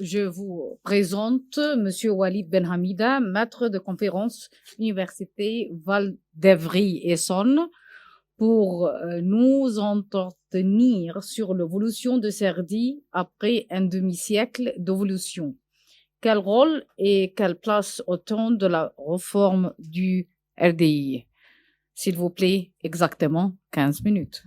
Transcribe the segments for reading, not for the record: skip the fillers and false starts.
je vous présente Monsieur Walid Ben Hamida, maître de conférence Université Val d'Evry Essonne, pour nous entretenir sur l'évolution de CERDI après un demi-siècle d'évolution. Quel rôle et quelle place au temps de la réforme du RDI? S'il vous plaît, exactement 15 minutes.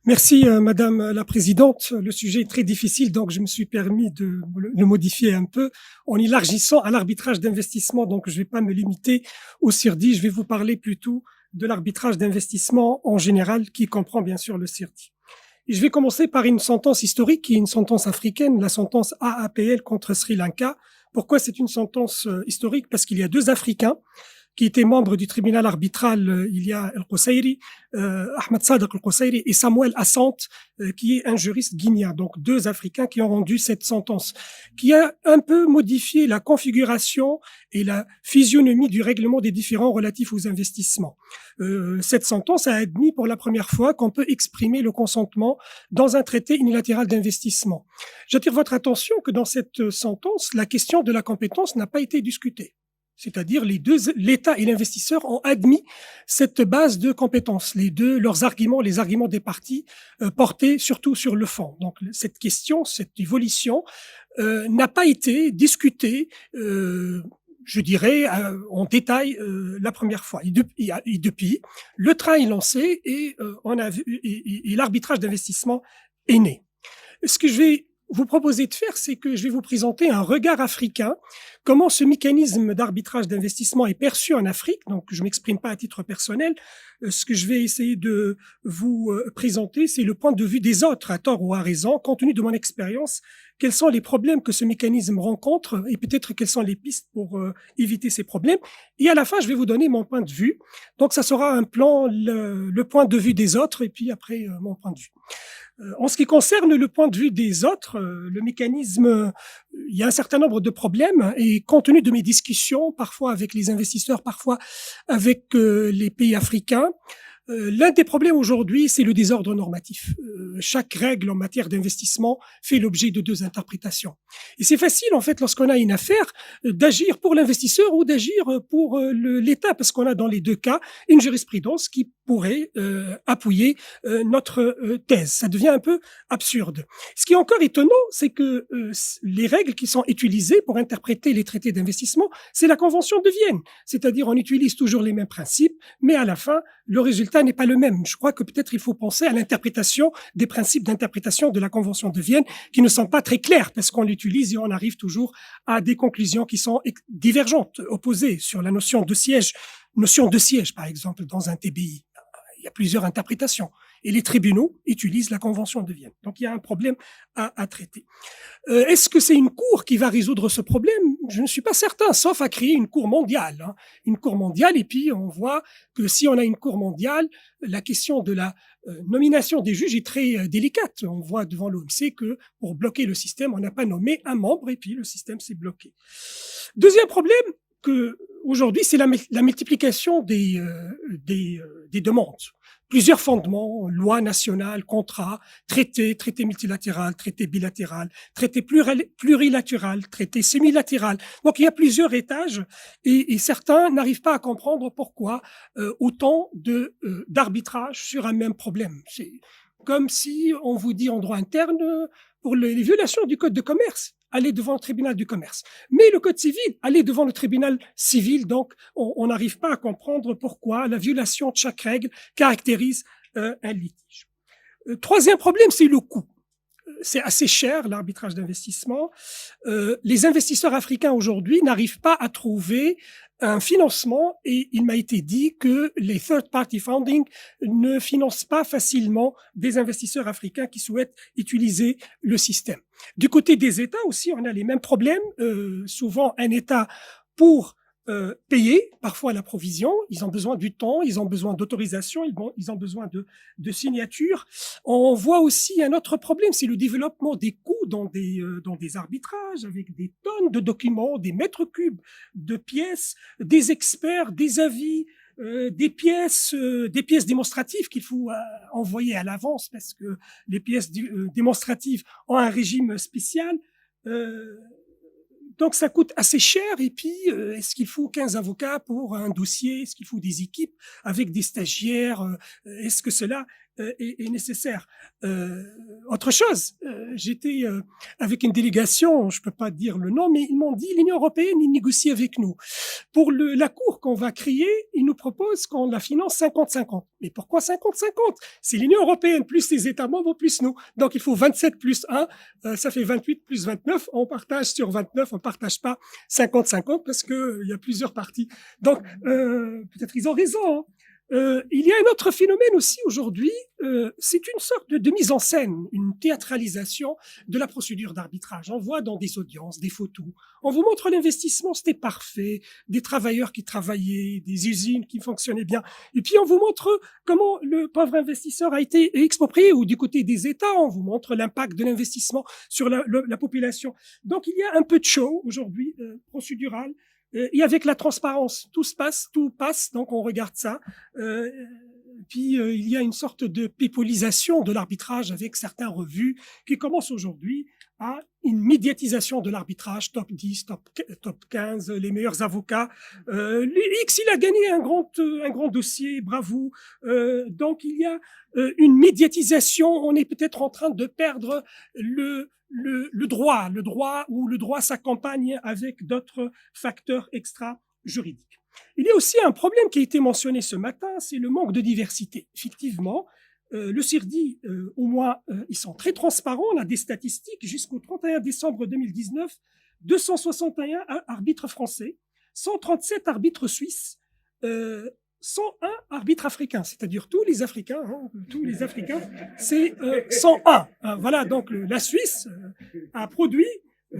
Merci, Madame la Présidente. Le sujet est très difficile, donc je me suis permis de le modifier un peu en élargissant à l'arbitrage d'investissement. Donc, je ne vais pas me limiter au CIRDI, je vais vous parler plutôt de l'arbitrage d'investissement en général, qui comprend bien sûr le CIRDI. Et je vais commencer par une sentence historique, qui est une sentence africaine, la sentence AAPL contre Sri Lanka. Pourquoi c'est une sentence historique? Parce qu'il y a deux Africains qui étaient membres du tribunal arbitral. Il y a El-Qusayri, Ahmed Sadek El-Qusayri et Samuel Assant, qui est un juriste guinéen. Donc deux Africains qui ont rendu cette sentence, qui a un peu modifié la configuration et la physionomie du règlement des différends relatifs aux investissements. Cette sentence a admis pour la première fois qu'on peut exprimer le consentement dans un traité unilatéral d'investissement. J'attire votre attention que dans cette sentence, la question de la compétence n'a pas été discutée. C'est-à-dire l'État et l'investisseur ont admis cette base de compétences. Leurs arguments, les arguments des parties portaient surtout sur le fond. Donc cette question, cette évolution n'a pas été discutée, je dirais, en détail la première fois. Et depuis, le train est lancé et l'arbitrage d'investissement est né. Ce que je vais vous proposer de faire, c'est que je vais vous présenter un regard africain, comment ce mécanisme d'arbitrage d'investissement est perçu en Afrique. Donc, je m'exprime pas à titre personnel. Ce que je vais essayer de vous présenter, c'est le point de vue des autres, à tort ou à raison, compte tenu de mon expérience. Quels sont les problèmes que ce mécanisme rencontre et peut-être quelles sont les pistes pour éviter ces problèmes. Et à la fin, je vais vous donner mon point de vue. Donc, ça sera un plan, le point de vue des autres et puis après mon point de vue. En ce qui concerne le point de vue des autres, le mécanisme, il y a un certain nombre de problèmes et compte tenu de mes discussions, parfois avec les investisseurs, parfois avec les pays africains, l'un des problèmes aujourd'hui, c'est le désordre normatif. Chaque règle en matière d'investissement fait l'objet de deux interprétations. Et c'est facile, en fait, lorsqu'on a une affaire, d'agir pour l'investisseur ou d'agir pour l'État, parce qu'on a dans les deux cas une jurisprudence qui pourrait appuyer notre thèse. Ça devient un peu absurde. Ce qui est encore étonnant, c'est que les règles qui sont utilisées pour interpréter les traités d'investissement, c'est la Convention de Vienne. C'est-à-dire, on utilise toujours les mêmes principes, mais à la fin, le résultat n'est pas le même. Je crois que peut-être il faut penser à l'interprétation des principes d'interprétation de la Convention de Vienne qui ne sont pas très clairs parce qu'on l'utilise et on arrive toujours à des conclusions qui sont divergentes, opposées sur la notion de siège par exemple dans un TBI. Il y a plusieurs interprétations. Et les tribunaux utilisent la Convention de Vienne. Donc, il y a un problème à traiter. Est-ce que c'est une cour qui va résoudre ce problème? Je ne suis pas certain, sauf à créer une cour mondiale. Hein. Une cour mondiale, et puis on voit que si on a une cour mondiale, la question de la nomination des juges est très délicate. On voit devant l'OMC que pour bloquer le système, on n'a pas nommé un membre, et puis le système s'est bloqué. Deuxième problème, que aujourd'hui, c'est la multiplication des demandes. Plusieurs fondements, loi nationale, contrat, traité multilatéral, traité bilatéral, traité plurilatéral, traité semilatéral. Donc il y a plusieurs étages et certains n'arrivent pas à comprendre pourquoi autant d'arbitrage sur un même problème. C'est comme si on vous dit en droit interne pour les violations du code de commerce, aller devant le tribunal du commerce. Mais le code civil, aller devant le tribunal civil, donc on n'arrive pas à comprendre pourquoi la violation de chaque règle caractérise un litige. Troisième problème, c'est le coût. C'est assez cher, l'arbitrage d'investissement. Les investisseurs africains aujourd'hui n'arrivent pas à trouver un financement et il m'a été dit que les third-party funding ne financent pas facilement des investisseurs africains qui souhaitent utiliser le système. Du côté des États aussi, on a les mêmes problèmes. Souvent, un État, pour payer parfois la provision, ils ont besoin du temps, ils ont besoin d'autorisation, ils ont besoin de signatures. On voit aussi un autre problème, c'est le développement des coûts dans des arbitrages avec des tonnes de documents, des mètres cubes de pièces, des experts, des avis, des pièces démonstratives qu'il faut envoyer à l'avance parce que les pièces démonstratives ont un régime spécial. Donc, ça coûte assez cher. Et puis, est-ce qu'il faut 15 avocats pour un dossier? Est-ce qu'il faut des équipes avec des stagiaires? Est-ce que cela est nécessaire? Autre chose, j'étais avec une délégation, je peux pas dire le nom, mais ils m'ont dit l'Union européenne, ils négocient avec nous. Pour la cour qu'on va créer, ils nous proposent qu'on la finance 50-50. Mais pourquoi 50-50? C'est l'Union européenne plus les États membres plus nous. Donc, il faut 27 plus 1, ça fait 28 plus 29. On partage sur 29, on partage pas 50-50 parce que il y a plusieurs parties. Donc, peut-être ils ont raison, hein. Il y a un autre phénomène aussi aujourd'hui, c'est une sorte de mise en scène, une théâtralisation de la procédure d'arbitrage. On voit dans des audiences des photos, on vous montre l'investissement, c'était parfait, des travailleurs qui travaillaient, des usines qui fonctionnaient bien, et puis on vous montre comment le pauvre investisseur a été exproprié, ou du côté des États, on vous montre l'impact de l'investissement sur la population. Donc il y a un peu de show aujourd'hui, procédural. Et avec la transparence, tout passe, donc on regarde ça. Puis il y a une sorte de pépolisation de l'arbitrage avec certaines revues qui commencent aujourd'hui à une médiatisation de l'arbitrage, top 10, top 15, les meilleurs avocats. X, il a gagné un grand dossier, bravo. Donc il y a une médiatisation, on est peut-être en train de perdre le droit s'accompagne avec d'autres facteurs extra-juridiques. Il y a aussi un problème qui a été mentionné ce matin, c'est le manque de diversité. Effectivement, le CIRDI, au moins, ils sont très transparents. On a des statistiques jusqu'au 31 décembre 2019, 261 arbitres français, 137 arbitres suisses, 101 arbitres africains, c'est-à-dire tous les Africains, c'est 101. Voilà, donc la Suisse a produit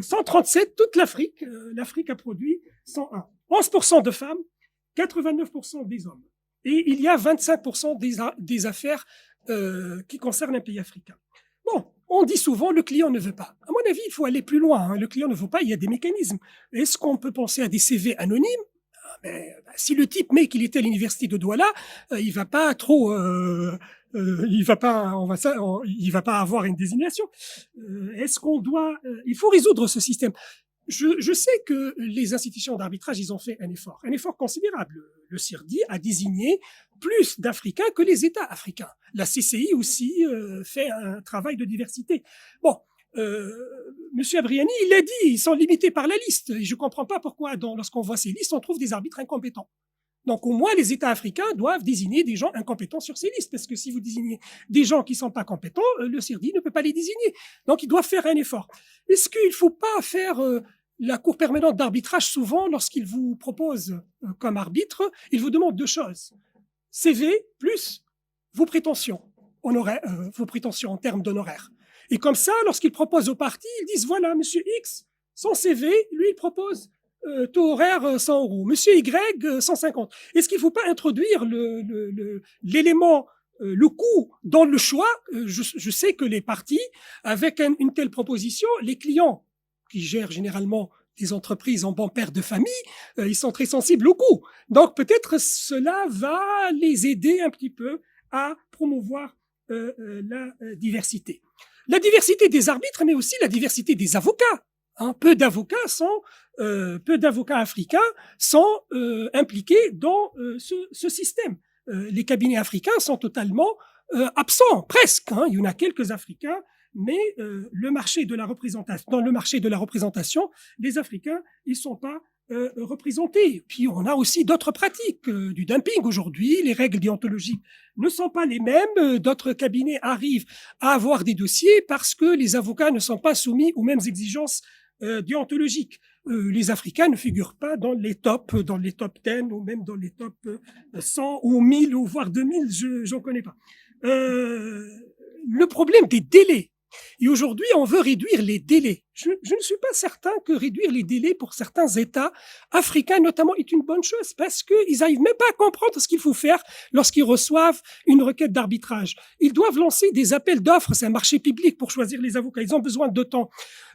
137, toute l'Afrique, l'Afrique a produit 101. 11% de femmes, 89% des hommes. Et il y a 25% des affaires qui concernent un pays africain. Bon, on dit souvent le client ne veut pas. À mon avis, il faut aller plus loin. Hein. Le client ne veut pas, il y a des mécanismes. Est-ce qu'on peut penser à des CV anonymes? Mais si le type met qu'il était à l'université de Douala, il va pas trop, il va pas avoir une désignation. Est-ce qu'on doit, il faut résoudre ce système. Je sais que les institutions d'arbitrage, ils ont fait un effort considérable. Le CIRDI a désigné plus d'Africains que les États africains. La CCI aussi fait un travail de diversité. Bon. Monsieur Abriani, il l'a dit, ils sont limités par la liste. Et je ne comprends pas pourquoi, lorsqu'on voit ces listes, on trouve des arbitres incompétents. Donc, au moins, les États africains doivent désigner des gens incompétents sur ces listes, parce que si vous désignez des gens qui ne sont pas compétents, le CIRDI ne peut pas les désigner. Donc, ils doivent faire un effort. Est-ce qu'il ne faut pas faire la Cour permanente d'arbitrage, souvent, lorsqu'il vous propose comme arbitre, il vous demande deux choses. CV plus vos prétentions en termes d'honoraires. Et comme ça, lorsqu'ils proposent aux parties, ils disent, voilà, monsieur X, son CV, lui, il propose taux horaire 100 euros. Monsieur Y, 150. Est-ce qu'il ne faut pas introduire l'élément, le coût dans le choix? Je sais que les parties, avec une telle proposition, les clients qui gèrent généralement des entreprises en bon père de famille, ils sont très sensibles au coût. Donc peut-être cela va les aider un petit peu à promouvoir la diversité. La diversité des arbitres, mais aussi la diversité des avocats. Hein, peu d'avocats africains sont impliqués dans ce système. Les cabinets africains sont totalement absents, presque. Hein, il y en a quelques Africains, mais dans le marché de la représentation, les Africains, ils sont pas représentés. Puis on a aussi d'autres pratiques, du dumping aujourd'hui. Les règles déontologiques ne sont pas les mêmes. D'autres cabinets arrivent à avoir des dossiers parce que les avocats ne sont pas soumis aux mêmes exigences déontologiques. Les Africains ne figurent pas dans les top 10 ou même dans les top 100 ou 1000 ou voire 2000, j'en connais pas. Le problème des délais. Et aujourd'hui, on veut réduire les délais. Je ne suis pas certain que réduire les délais pour certains États africains, notamment, est une bonne chose parce qu'ils n'arrivent même pas à comprendre ce qu'il faut faire lorsqu'ils reçoivent une requête d'arbitrage. Ils doivent lancer des appels d'offres, c'est un marché public pour choisir les avocats. Ils ont besoin de temps.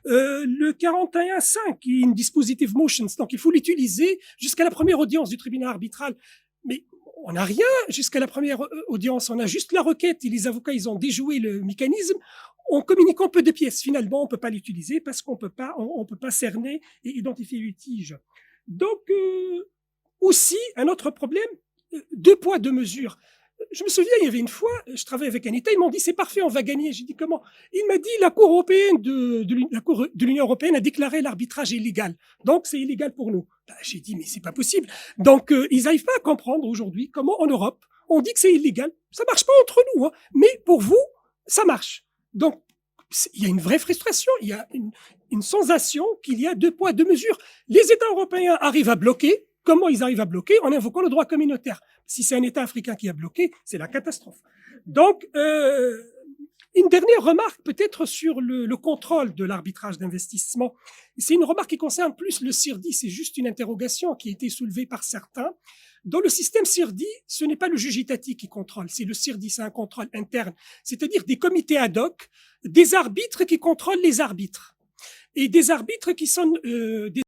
Le 41.5, qui est une dispositive motions, donc il faut l'utiliser jusqu'à la première audience du tribunal arbitral. Mais on n'a rien jusqu'à la première audience, on a juste la requête et les avocats, ils ont déjoué le mécanisme. en communiquant peu de pièces. Finalement, on peut pas l'utiliser parce qu'on peut pas, on peut pas cerner et identifier le tige. Donc, aussi, un autre problème, deux poids, deux mesures. Je me souviens, il y avait une fois, je travaillais avec un État, ils m'ont dit c'est parfait, on va gagner. J'ai dit comment? Il m'a dit la Cour européenne la Cour de l'Union européenne a déclaré l'arbitrage illégal, donc c'est illégal pour nous. Ben, j'ai dit mais c'est pas possible. Donc ils n'arrivent pas à comprendre aujourd'hui comment en Europe on dit que c'est illégal. Ça marche pas entre nous, hein, mais pour vous ça marche. Donc il y a une vraie frustration, il y a une sensation qu'il y a deux poids deux mesures. Les États européens arrivent à bloquer. Comment ils arrivent à bloquer? En invoquant le droit communautaire. Si c'est un État africain qui a bloqué, c'est la catastrophe. Donc, une dernière remarque peut-être sur le contrôle de l'arbitrage d'investissement. C'est une remarque qui concerne plus le CIRDI, c'est juste une interrogation qui a été soulevée par certains. Dans le système CIRDI, ce n'est pas le juge étatique qui contrôle, c'est le CIRDI, c'est un contrôle interne, c'est-à-dire des comités ad hoc, des arbitres qui contrôlent les arbitres, et des arbitres qui sont des